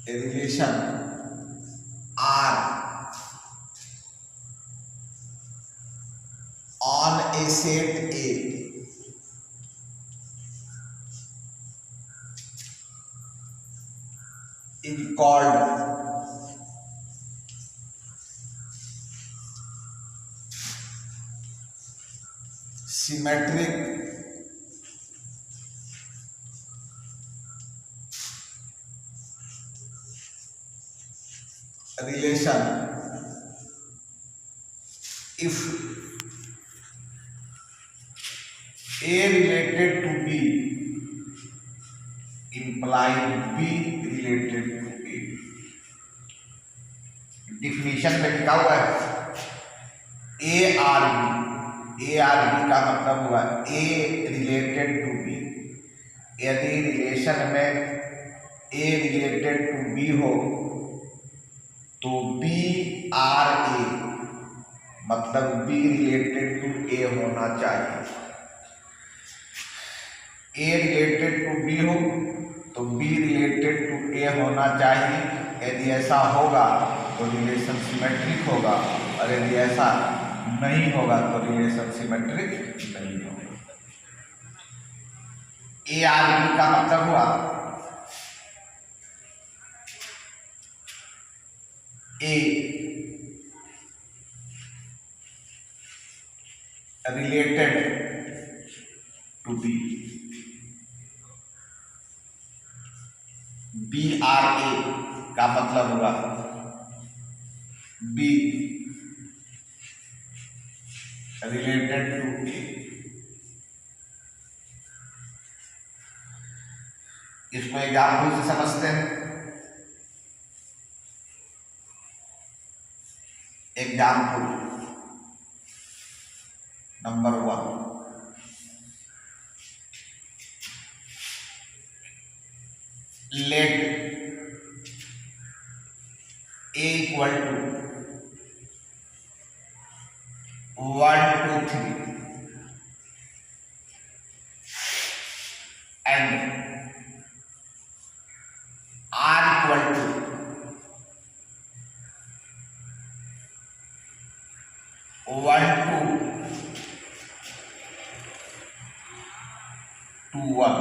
a relation R on a set A is called symmetric relation if A related to B implies B related to A। Definition में लिखा हुआ है A R B का मतलब हुआ A related to B. यदि relation में ए related to B हो तो बी आर ए मतलब बी रिलेटेड टू ए होना चाहिए। ए रिलेटेड टू बी हो तो बी रिलेटेड टू ए होना चाहिए। यदि ऐसा होगा तो रिलेशन सिमेट्रिक होगा और यदि ऐसा नहीं होगा तो रिलेशन सिमेट्रिक नहीं होगा। ए आर बी का मतलब हुआ A related to B, B R A का मतलब हुआ बी रिलेटेड टू ए। इसको एग्जाम्पल से समझते हैं। Example number 1, let A equal to 1 2 3 and R equal to 1 2 2 1।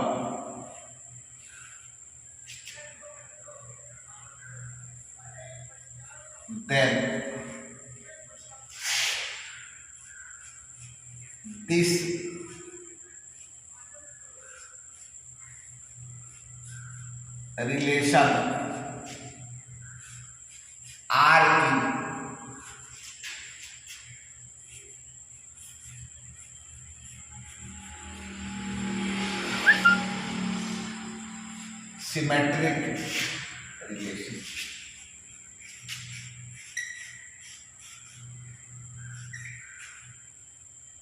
Then this relation R in symmetric relation।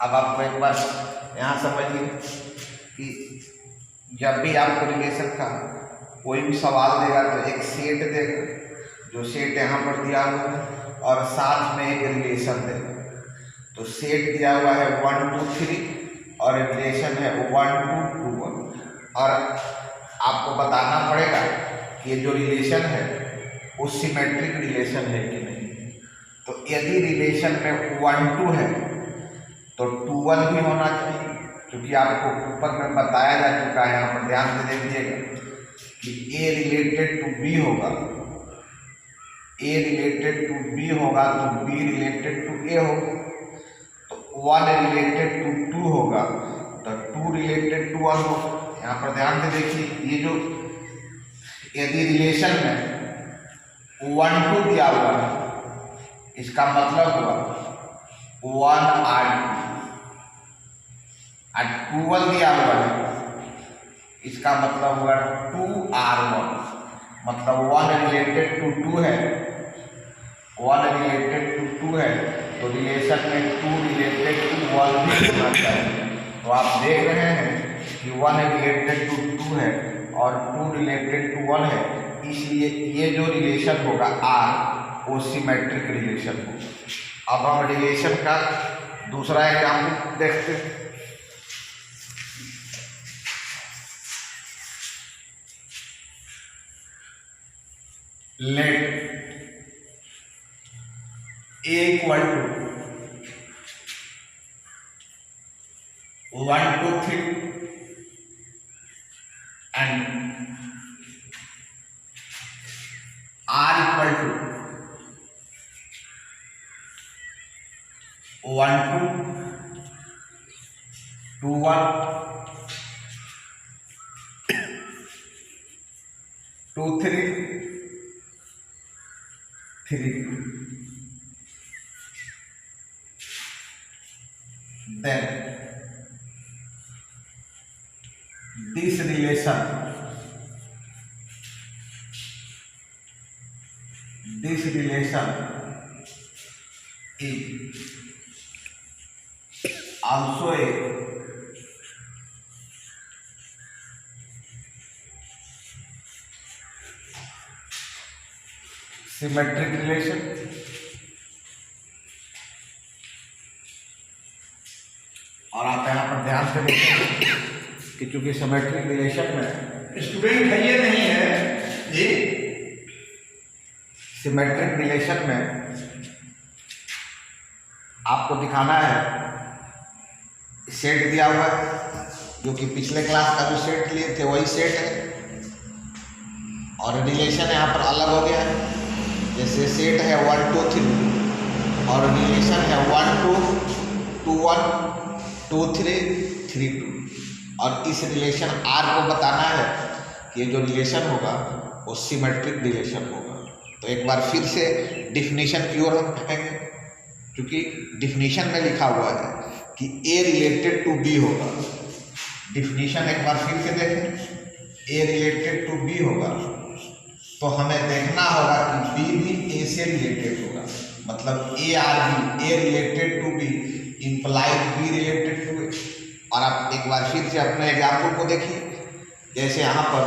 अब आपको एक बार यहाँ समझिए कि जब भी आपको रिलेशन का कोई भी सवाल देगा तो एक सेट देगा, जो सेट यहाँ पर दिया हुआ है और साथ में एक रिलेशन देगा। तो सेट दिया हुआ है 1 2 3 और रिलेशन है 1 2 2 1। और आपको बताना पड़ेगा कि ये जो रिलेशन है वो सिमेट्रिक रिलेशन है कि नहीं। तो यदि रिलेशन में 1 2 है तो 2 1 भी होना चाहिए, क्योंकि आपको ऊपर में बताया जा चुका है। यहाँ पर ध्यान से देखिएगा कि ए रिलेटेड टू बी होगा, ए रिलेटेड टू बी होगा तो बी रिलेटेड टू ए होगा। तो 1 रिलेटेड टू 2 होगा तो 2 रिलेटेड टू 1 होगा। यहाँ पर ध्यान से देखिए, ये जो यदि रिलेशन में 1 2 दिया हुआ है इसका मतलब हुआ 1 R 2 1 दिया हुआ है इसका मतलब हुआ 2 R 1। मतलब 1 रिलेटेड टू 2 है, 1 रिलेटेड टू 2 है तो रिलेशन में 2 रिलेटेड टू 1 भी होना चाहिए। तो आप देख रहे हैं कि 1 रिलेटेड टू 2 है और 2 रिलेटेड टू 1 है, इसलिए ये जो रिलेशन होगा R वो सिमेट्रिक रिलेशन होगा। अब हम रिलेशन का दूसरा एग्जाम्पल देखते हैं। Let A equal to 1 2 3 and R equal to 1 2 2 1 2 3 3 2. Then this relation is also a symmetric relation. और आप यहाँ पर ध्यान से देखें कि चूंकि सिमेट्रिक रिलेशन में स्टूडेंट है ये नहीं है जी, सिमेट्रिक रिलेशन में आपको दिखाना है सेट दिया हुआ है जो कि पिछले क्लास का जो सेट लिए थे वही सेट है और रिलेशन यहाँ पर अलग हो गया है। जैसे सेट है 1 2 3 और रिलेशन है 1 2 2 1 2 3 3 2 और इस रिलेशन R को बताना है कि ये जो रिलेशन होगा वो सिमेट्रिक रिलेशन होगा। तो एक बार फिर से डिफिनीशन की ओर हम कहेंगे क्योंकि डिफिनीशन में लिखा हुआ है कि A रिलेटेड टू B होगा। डिफिनीशन एक बार फिर से देखें, A रिलेटेड टू B होगा तो हमें देखना होगा कि B भी A से रिलेटेड होगा। मतलब A R B, A related to B implied B related to A। और आप एक बार फिर से अपने एग्जाम्पल को देखिए, जैसे यहाँ पर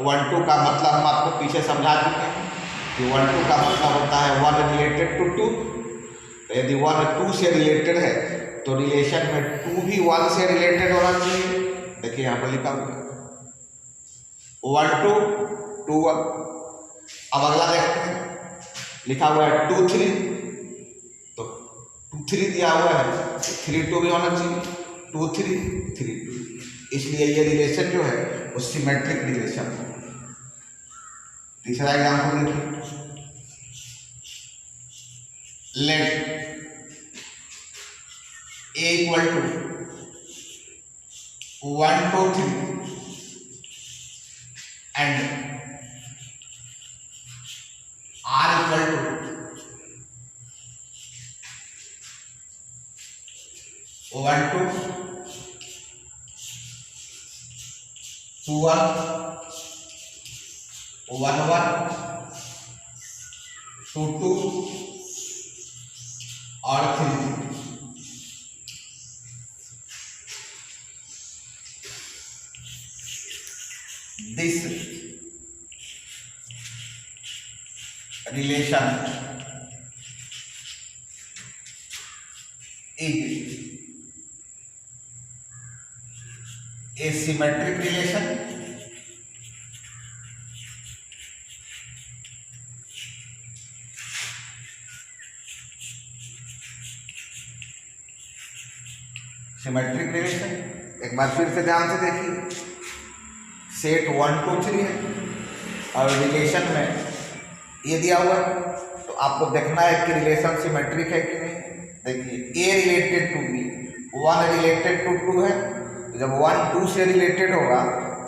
1 2 का मतलब हम आपको पीछे समझा चुके हैं कि 1 2 का मतलब होता है 1 रिलेटेड टू 2। तो यदि 1 2 से रिलेटेड है तो रिलेशन में 2 भी 1 से रिलेटेड होना चाहिए। देखिए यहाँ पर लिखा हुआ है 1 2 2 1। अब अगला देखते हैं, लिखा हुआ है 2 3 तो 2 3 दिया हुआ है 3 2 भी होना चाहिए, 2 3 3 2। इसलिए ये रिलेशन जो है वो सिमेट्रिक रिलेशन है। तीसरा एग्जाम्पल देखिए, let A equal to 1 2 3 and R equal to 1 2 2 1 1 1 2 2 और 3 3। This relation is a symmetric relation symmetric relation. एक बार फिर से ध्यान से देखिए, सेट 1 2 3 है और रिलेशन में ये दिया हुआ है तो आपको देखना है कि रिलेशन सिमेट्रिक है कि नहीं। देखिए A related to B, 1 related to 2 है तो जब 1 2 से रिलेटेड होगा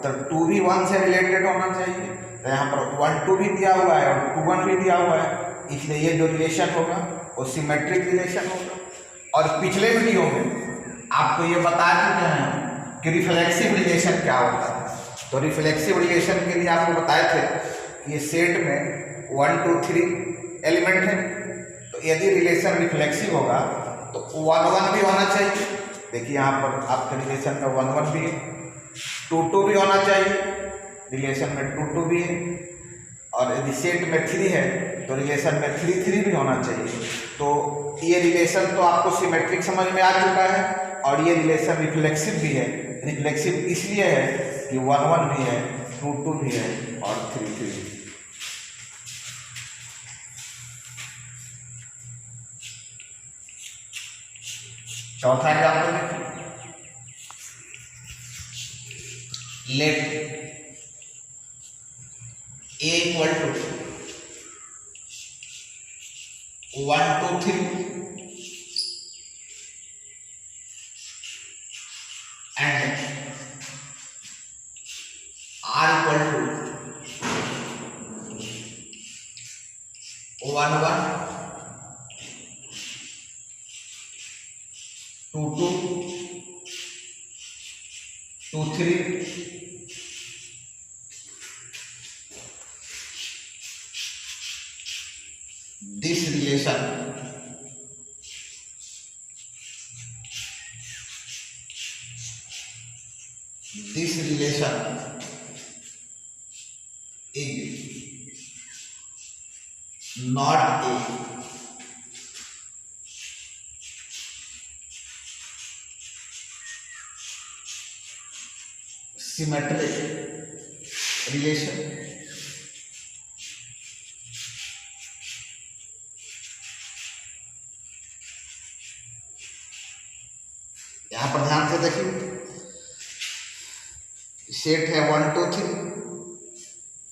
तो 2 भी 1 से रिलेटेड होना चाहिए। तो यहाँ पर 1 2 भी दिया हुआ है और 2 1 भी दिया हुआ है, इसलिए ये जो रिलेशन होगा वो सिमेट्रिक रिलेशन होगा। और पिछले वीडियो में आपको ये बता चुके हैं कि रिफ्लेक्सिव रिलेशन क्या होता है। तो रिफ्लेक्सिव रिलेशन के लिए आपको बताए थे कि ये सेट में 1 2 3 एलिमेंट है तो यदि रिलेशन रिफ्लेक्सिव होगा तो 1 1 भी होना चाहिए। देखिए यहाँ पर आपके रिलेशन में 1 1 भी है, 2 2 भी होना चाहिए, रिलेशन में 2 2 भी है। और यदि सेट में 3 है तो रिलेशन में 3 3 भी होना चाहिए। तो ये रिलेशन तो आपको सिमेट्रिक समझ में आ चुका है और ये रिलेशन रिफ्लेक्सिव भी है। रिफ्लेक्सिव इसलिए है कि 1 1 भी है, 2 2 भी है और 3 3 भी। चौथा एग्जाम्पल देखिए, late A equal to 1 2 3 and r equal to 1 1 2 2 2 3 this relation is not a symmetric relation. यहां पर ध्यान से देखिए, सेट है 1 2 3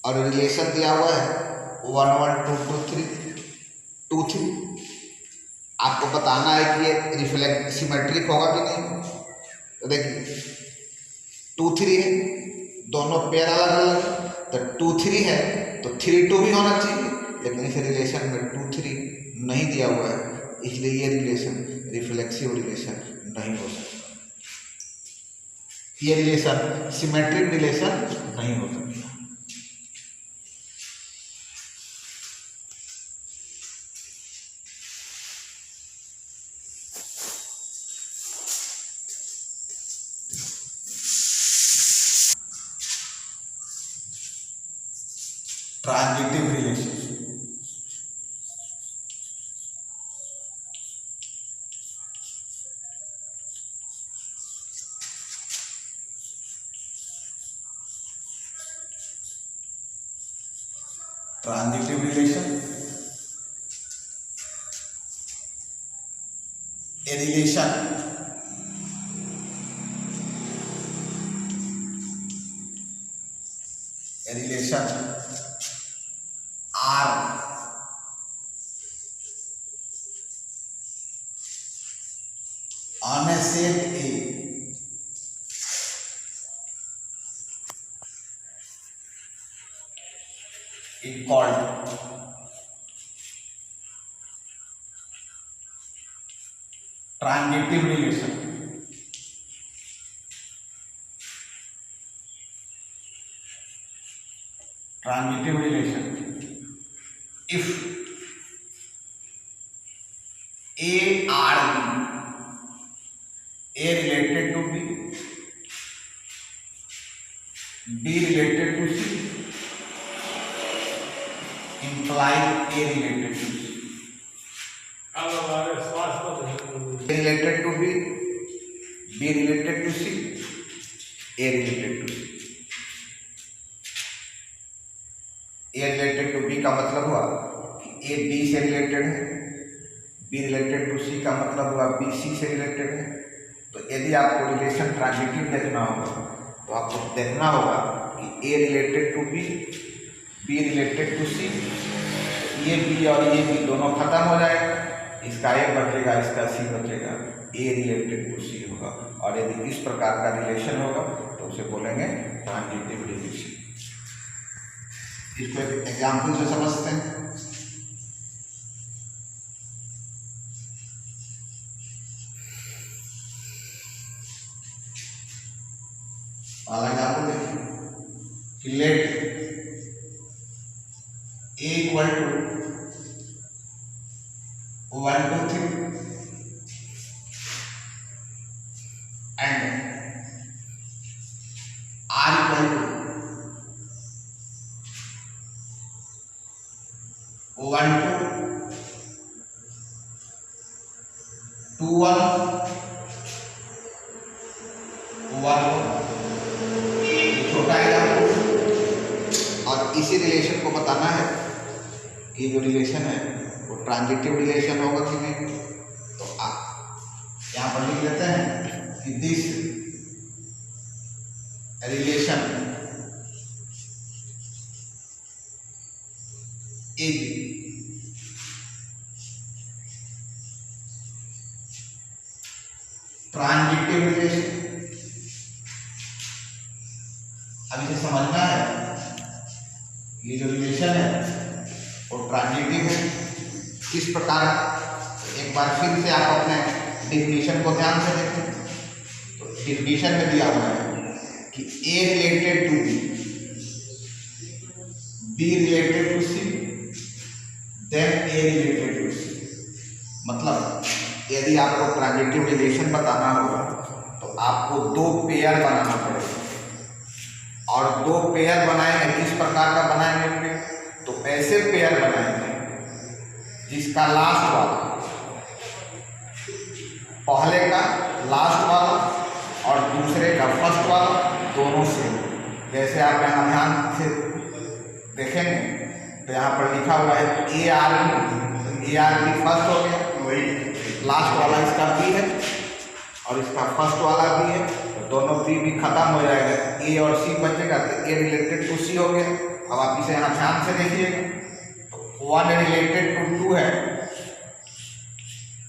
और रिलेशन दिया हुआ है 1 1 2 2 3 2 3। आपको बताना है कि ये रिफ्लेक्ट सिमेट्रिक होगा कि नहीं। तो देखिए 2 3 है, दोनों पेयर अलग अलग, तो 2 3 है तो 3 2 भी होना चाहिए, लेकिन इस रिलेशन में 2 3 नहीं दिया हुआ है, इसलिए ये रिलेशन रिफ्लेक्सिव रिलेशन नहीं हो सकता, ये रिलेशन सिमेट्रिक रिलेशन नहीं हो सकता। Transitive relation, transitive relation a relation R on a set A is called transitive relation. Transitive relation. If A R B, A related to B, B related to C, implies A related to C. A related to B, B related to C, A related to C. A related to B का मतलब हुआ कि A B से related है, B related to C का मतलब हुआ B C से रिलेटेड है। तो यदि आपको रिलेशन ट्रांजिटिव देखना होगा तो आपको देखना होगा कि A related to B, B related to C, ये बी और ये बी दोनों खत्म हो जाएगा, इसका ए बचेगा, इसका सी बचेगा, ए रिलेटेड टू सी होगा। और यदि इस प्रकार का रिलेशन होगा तो उसे बोलेंगे ट्रांजिटिव रिलेशन। इसको एक एग्जाम्पल से समझते हैं। पहला एग्जाम्पल देखिए कि let A equal to 1 2 3 and R equal to 1 2 2 1 1 छोटा एग्जाम्पल। और इसी रिलेशन को बताना है कि जो रिलेशन है वो ट्रांजिटिव रिलेशन होगा कि नहीं। तो यहाँ पर लिख लेते हैं कि this relation is transitive relation. अब इसे समझना है, ये जो रिलेशन है वो ट्रांजिटिव है। किस प्रकार, एक बार फिर से आप अपने डिफिनीशन को ध्यान से देखें। तो डिफिनीशन में दिया हुआ है कि A related to B related to C, then A related to C. मतलब यदि आपको ट्रांजिटिव रिलेशन बताना होगा तो आपको दो पेयर बनाना पड़ेगा, और दो पेयर बनाएंगे। किस प्रकार का बनाएंगे पेयर? तो ऐसे पेयर बनाएंगे जिसका लास्ट वाला पहले का लास्ट वाला और दूसरे का फर्स्ट वाला दोनों से। जैसे आप यहाँ ध्यान से देखेंगे तो यहाँ पर लिखा हुआ है ए आर बी फर्स्ट हो गया, वही लास्ट वाला इसका बी है और इसका फर्स्ट वाला बी है, तो दोनों बी खत्म हो जाएगा, ए और सी बचेगा, तो ए रिलेटेड टू सी हो गया। अब आप इसे यहाँ ध्यान से देखिएगा तो 1 रिलेटेड टू 2 है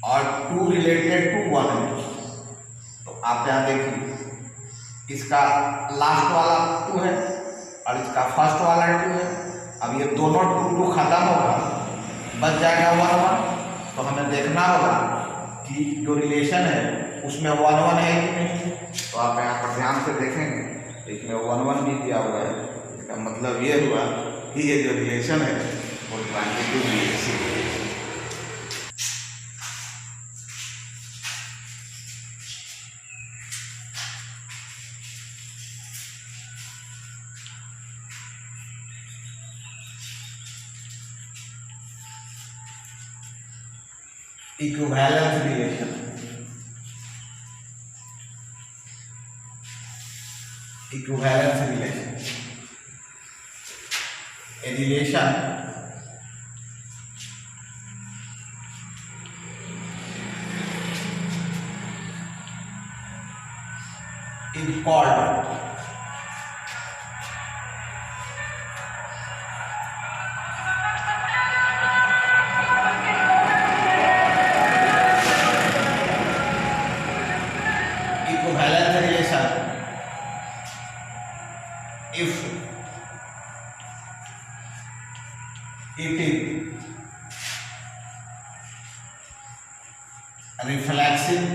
और 2 रिलेटेड टू 1 है। तो आप यहाँ देखिए इसका लास्ट वाला 2 है और इसका फर्स्ट वाला 2 है। अब ये दोनों 2 खत्म होगा, बच जाएगा 1 1। तो हमें देखना होगा कि जो रिलेशन है उसमें 1 1 है कि नहीं। तो आप यहाँ पर ध्यान से देखेंगे तो इसमें 1 1 भी दिया हुआ है। इसका मतलब ये हुआ कि ये जो रिलेशन है वो ट्रांजिटिव रिलेशन है। Equivalence relation, equivalence relation, a relation is called equivalence relation if it is reflexive,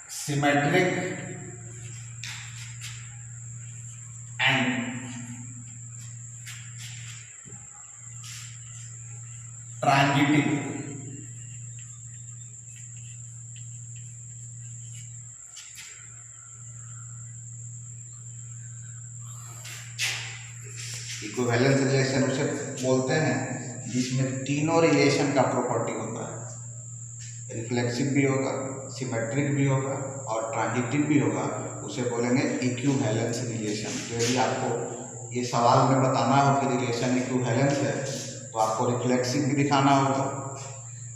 symmetric and transitive। Equivalence relation उसे बोलते हैं जिसमें तीनों रिलेशन का प्रॉपर्टी होता है, रिफ्लेक्सिव भी होगा, सिमेट्रिक भी होगा और ट्रांजिटिव भी होगा, उसे बोलेंगे इक्विवेलेंस रिलेशन। तो यदि आपको ये सवाल में बताना हो कि रिलेशन इक्विवेलेंस है तो आपको रिफ्लेक्सिव भी दिखाना होगा,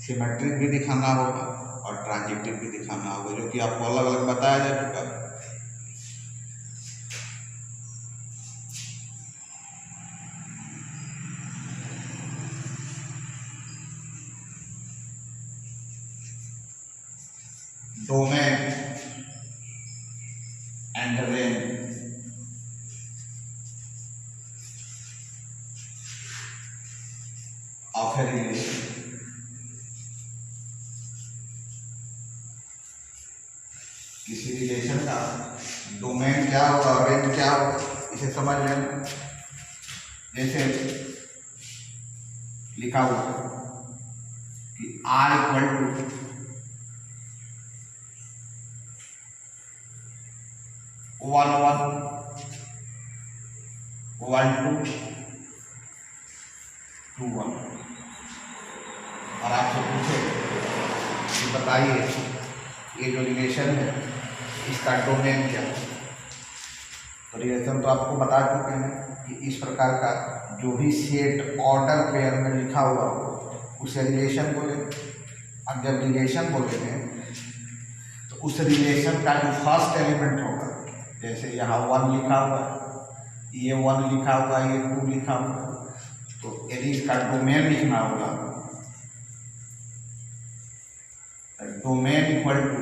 सिमेट्रिक भी दिखाना होगा और ट्रांजिटिव भी दिखाना होगा, जो कि आपको अलग अलग बताया जा चुका है। Domain and range of a relation. किसी रिलेशन का डोमेन क्या होगा और रेंज क्या होगा, इसे समझ लेना। जैसे लिखा हुआ कि R इक्वल टू 1 1 1 2 2 1 और आपसे पूछे कि बताइए ये जो रिलेशन है इसका डोमेन क्या है। तो रिलेशन तो आपको बता चुके हैं कि इस प्रकार का जो भी सेट ऑर्डर पेयर में लिखा हुआ हो उसे रिलेशन बोलेंगे। अब जब रिलेशन बोलेंगे तो उस रिलेशन का जो फर्स्ट एलिमेंट होगा, जैसे यहाँ 1 लिखा हुआ है, ये 1 लिखा हुआ है, ये 2 लिखा हुआ है, तो यदि इसका डोमेन लिखना होगा, डोमेन इक्वल टू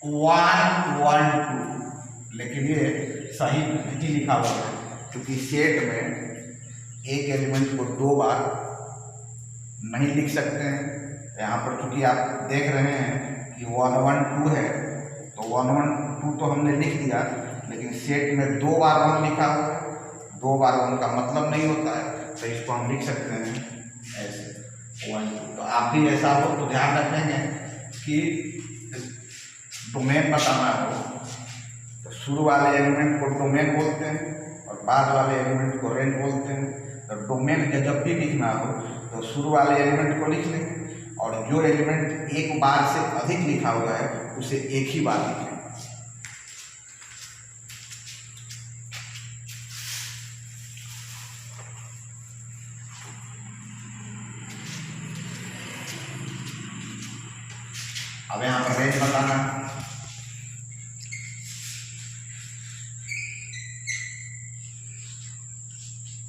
1 1 2, लेकिन ये सही नहीं लिखा हुआ है क्योंकि सेट में एक एलिमेंट को 2 बार नहीं लिख सकते हैं। यहाँ पर चूंकि आप देख रहे हैं कि 1 1 2 है, तो 1 1 2 तो हमने लिख दिया, लेकिन सेट में 2 बार 1 लिखा हुआ है, 2 बार 1 का मतलब नहीं होता है, तो इसको हम लिख सकते हैं ऐसे 1 2। तो आप भी ऐसा हो तो ध्यान रखेंगे कि डोमेन बताना हो तो शुरू वाले एलिमेंट को डोमेन बोलते हैं और बाद वाले एलिमेंट को रेंज बोलते हैं। तो डोमेन का जब भी लिखना हो तो शुरू वाले एलिमेंट को लिख लें और जो एलिमेंट एक बार से अधिक लिखा हुआ है उसे एक ही बार लिखें। अब यहाँ पर रेंज बताना,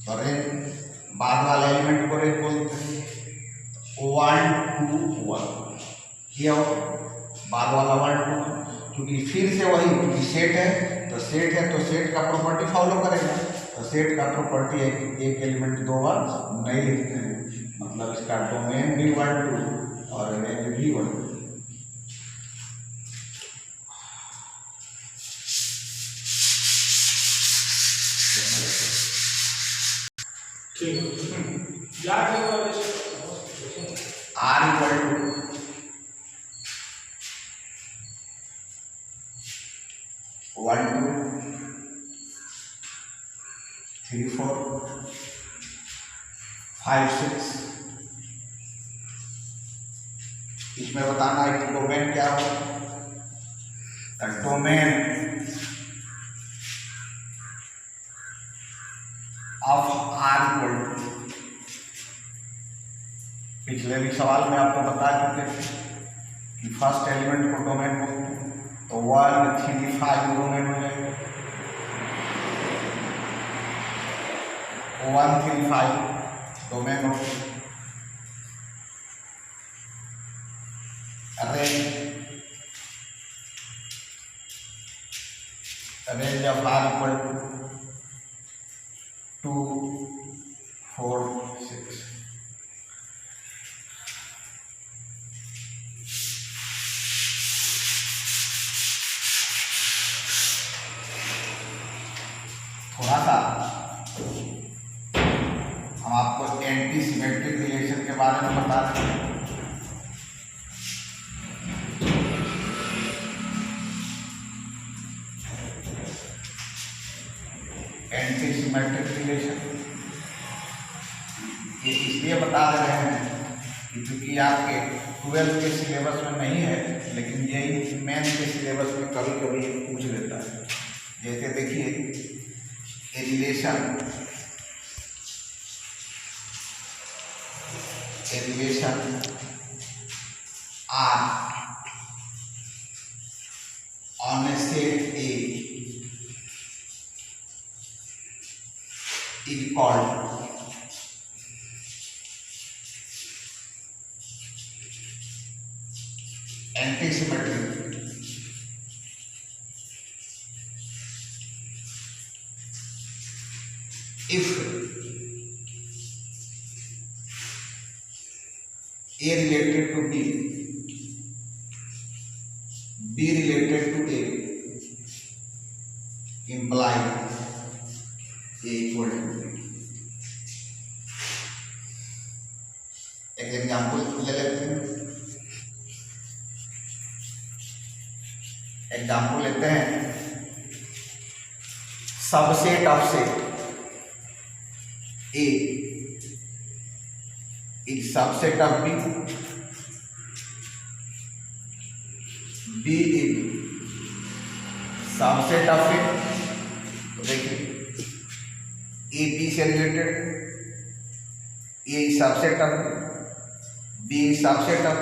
तो रेंज बाद वाले एलिमेंट को रेंज बोलते हैं। 1 2 1 ये बाद वाला 1 2, क्योंकि फिर से वही, क्योंकि सेट है तो सेट का प्रॉपर्टी फॉलो करेगा। तो सेट का प्रॉपर्टी है कि एक एलिमेंट 2 बार नहीं लिखते हैं, मतलब इसका डोमेन भी 1 2 और रेंज भी 1 2। R equal to 1 2 3 4 5 6। इसमें बताना है कि डोमेन क्या हो। Domain of R equal to, पिछले भी सवाल में आपको बता चुके थे कि फर्स्ट एलिमेंट को डोमेन बोलते हैं, तो 1 3 5 डोमेन हो जाएगा। 1 3 5 डोमेन हो। Range of R equal to 2 4 6। थोड़ा सा हम आपको एंटी सिमेट्रिक रिलेशन के बारे में बता दें। एंटी सिमेट्रिक रिलेशन ये इसलिए बता दे रहे हैं कि चूंकि आपके 12th के सिलेबस में नहीं है, लेकिन यही मेन के सिलेबस में कभी कभी पूछ लेता है। जैसे देखिए relation R on a set A is called antisymmetric if A related to B, B related to A imply A equal to B। एक एग्जाम्पल ले लेते हैं। एग्जाम्पल लेते हैं subset of set A is subset of B, B is subset of A। तो देखिए A B से related, A subset of B subset of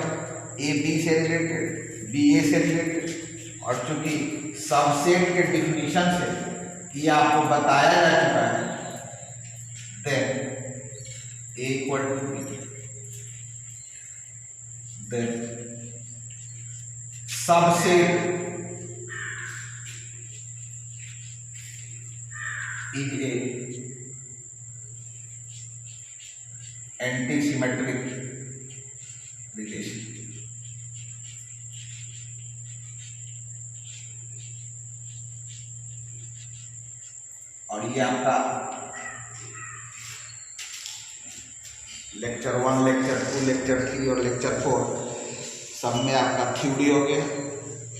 A B से रिलेटेड, बी ए से रिलेटेड। और चूंकि सबसेट के डिफिनीशन से ये आपको बताया जा चुका है, then A equal to B, then subset is a anti-symmetric relation। और ये आपका लेक्चर 1, लेक्चर 2, लेक्चर 3 और लेक्चर 4 सब में आपका थ्योरी हो गया।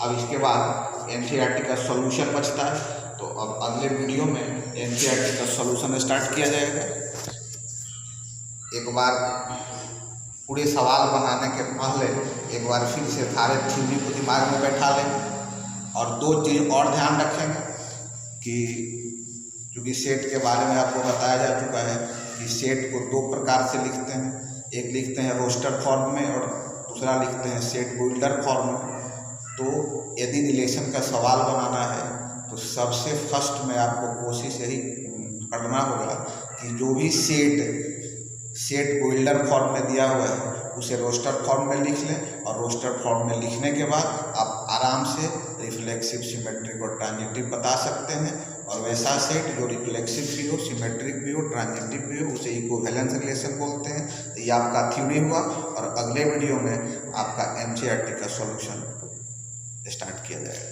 अब इसके बाद एनसीईआरटी का सॉल्यूशन बचता है, तो अब अगले वीडियो में एनसीईआरटी का सॉल्यूशन स्टार्ट किया जाएगा। एक बार पूरे सवाल बनाने के पहले एक बार फिर से सारे थ्योरी को दिमाग में बैठा लेंगे। और दो चीज़ और ध्यान रखेंगे कि क्योंकि सेट के बारे में आपको बताया जा चुका है कि सेट को दो प्रकार से लिखते हैं, एक लिखते हैं रोस्टर फॉर्म में और दूसरा लिखते हैं सेट बिल्डर फॉर्म में। तो यदि रिलेशन का सवाल बनाना है तो सबसे फर्स्ट में आपको कोशिश यही करना होगा कि जो भी सेट बिल्डर फॉर्म में दिया हुआ है उसे रोस्टर फॉर्म में लिख लें, और रोस्टर फॉर्म में लिखने के बाद आप आराम से रिफ्लेक्सिव, सिमेट्रिक और ट्रांजिटिव बता सकते हैं। और वैसा सेट जो रिफ्लेक्सिव भी हो, सिमेट्रिक भी हो, ट्रांजिटिव भी हो, उसे इक्विवेलेंस रिलेशन बोलते हैं। तो ये आपका थ्योरी हुआ, और अगले वीडियो में आपका एनसीईआरटी का सॉल्यूशन स्टार्ट किया जाएगा।